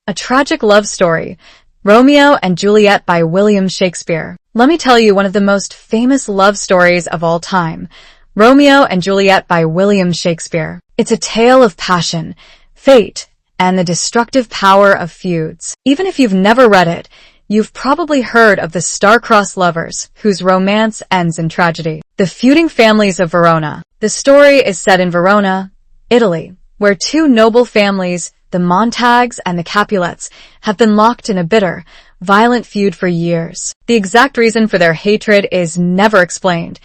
A tragic love story, Romeo and Juliet by William Shakespeare. Let me tell you one of the most famous love stories of all time, Romeo and Juliet by William Shakespeare. It's a tale of passion, fate, and the destructive power of feuds. Even if you've never read it, you've probably heard of the star-crossed lovers whose romance ends in tragedy. The feuding families of Verona. The story is set in Verona, Italy, where two noble families, the Montagues and the Capulets, have been locked in a bitter, violent feud for years. The exact reason for their hatred is never explained.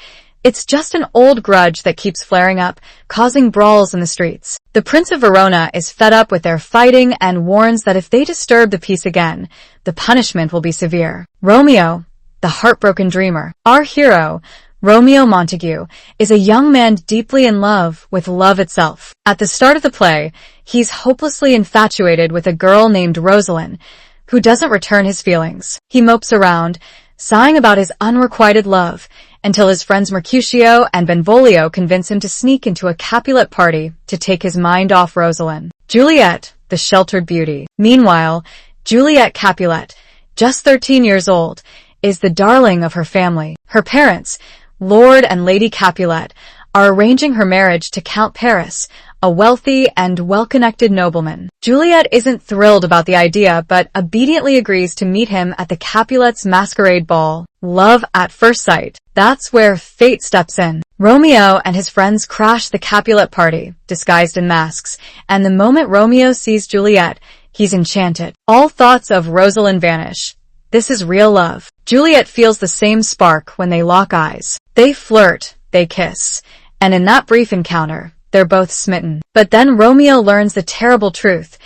It's just an old grudge that keeps flaring up, causing brawls in the streets. The Prince of Verona is fed up with their fighting and warns that if they disturb the peace again, the punishment will be severe. Romeo, the heartbroken dreamer. Our hero, Romeo Montague, is a young man deeply in love with love itself. At the start of the play, he's hopelessly infatuated with a girl named Rosalind, who doesn't return his feelings. He mopes around, sighing about his unrequited love, until his friends Mercutio and Benvolio convince him to sneak into a Capulet party to take his mind off Rosalind. Juliet, the sheltered beauty. Meanwhile, Juliet Capulet, just 13 years old, is the darling of her family. Her parents, Lord and Lady Capulet, are arranging her marriage to Count Paris, a wealthy and well-connected nobleman. Juliet isn't thrilled about the idea, but obediently agrees to meet him at the Capulets' masquerade ball. Love at first sight. That's where fate steps in. Romeo and his friends crash the Capulet party, disguised in masks, and the moment Romeo sees Juliet, he's enchanted. All thoughts of Rosalind vanish. This is real love. Juliet feels the same spark when they lock eyes. They flirt, they kiss, and in that brief encounter, they're both smitten. But then Romeo learns the terrible truth.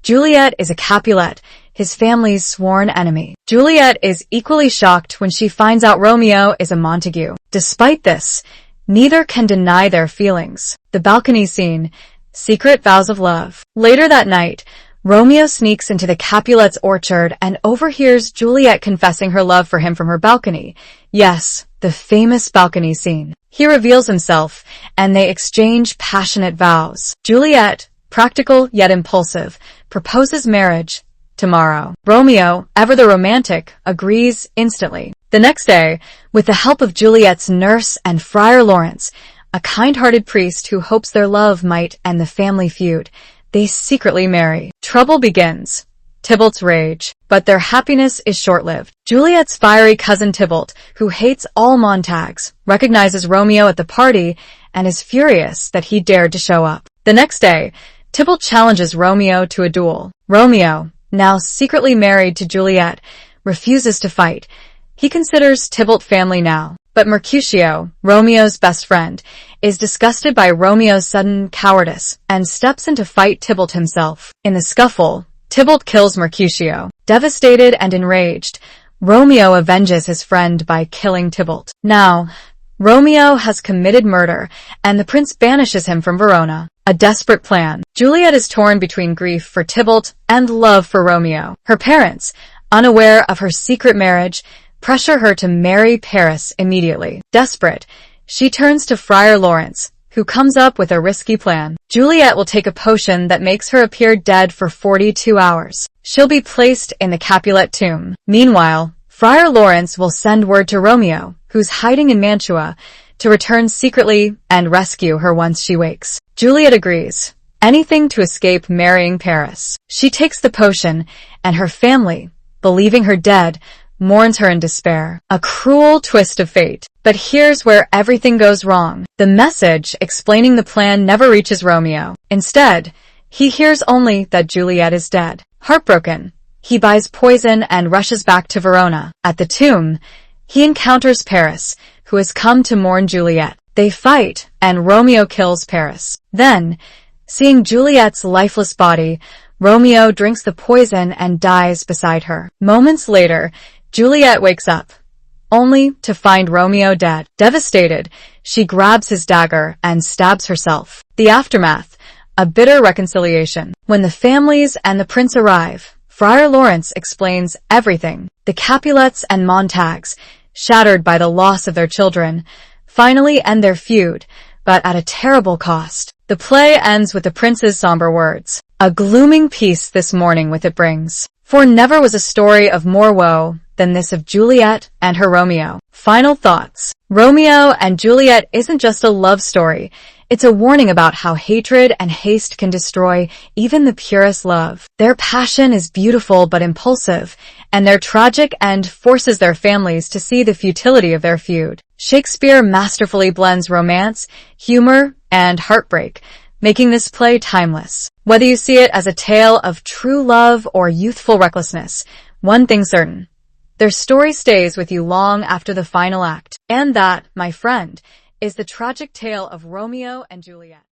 Juliet is a Capulet, his family's sworn enemy. Juliet is equally shocked when she finds out Romeo is a Montague. Despite this, neither can deny their feelings. The balcony scene, secret vows of love. Later that night, Romeo sneaks into the Capulets' orchard and overhears Juliet confessing her love for him from her balcony. Yes, the famous balcony scene. He reveals himself, and they exchange passionate vows. Juliet, practical yet impulsive, proposes marriage tomorrow. Romeo, ever the romantic, agrees instantly. The next day, with the help of Juliet's nurse and Friar Lawrence, a kind-hearted priest who hopes their love might end the family feud, they secretly marry. Trouble begins. Tybalt's rage. But their happiness is short-lived. Juliet's fiery cousin Tybalt, who hates all Montagues, recognizes Romeo at the party and is furious that he dared to show up. The next day, Tybalt challenges Romeo to a duel. Romeo, now secretly married to Juliet, refuses to fight. He considers Tybalt family now. But Mercutio, Romeo's best friend, is disgusted by Romeo's sudden cowardice and steps in to fight Tybalt himself. In the scuffle, Tybalt kills Mercutio. Devastated and enraged, Romeo avenges his friend by killing Tybalt. Now, Romeo has committed murder, and the prince banishes him from Verona. A desperate plan. Juliet is torn between grief for Tybalt and love for Romeo. Her parents, unaware of her secret marriage, pressure her to marry Paris immediately. Desperate, she turns to Friar Lawrence, who comes up with a risky plan. Juliet will take a potion that makes her appear dead for 42 hours. She'll be placed in the Capulet tomb. Meanwhile, Friar Lawrence will send word to Romeo, who's hiding in Mantua, to return secretly and rescue her once she wakes. Juliet agrees. Anything to escape marrying Paris. She takes the potion, and her family, believing her dead, mourns her in despair. A cruel twist of fate. But here's where everything goes wrong. The message explaining the plan never reaches Romeo. Instead, he hears only that Juliet is dead. Heartbroken, he buys poison and rushes back to Verona. At the tomb, he encounters Paris, who has come to mourn Juliet. They fight, and Romeo kills Paris. Then, seeing Juliet's lifeless body, Romeo drinks the poison and dies beside her. Moments later, Juliet wakes up, only to find Romeo dead. Devastated, she grabs his dagger and stabs herself. The aftermath, a bitter reconciliation. When the families and the prince arrive, Friar Lawrence explains everything. The Capulets and Montagues, shattered by the loss of their children, finally end their feud, but at a terrible cost. The play ends with the prince's somber words. A glooming peace this morning with it brings. For never was a story of more woe than this of Juliet and her Romeo. Final thoughts. Romeo and Juliet isn't just a love story. It's a warning about how hatred and haste can destroy even the purest love. Their passion is beautiful but impulsive, and their tragic end forces their families to see the futility of their feud. Shakespeare masterfully blends romance, humor, and heartbreak, making this play timeless. Whether you see it as a tale of true love or youthful recklessness, one thing's certain. Their story stays with you long after the final act. And that, my friend, is the tragic tale of Romeo and Juliet.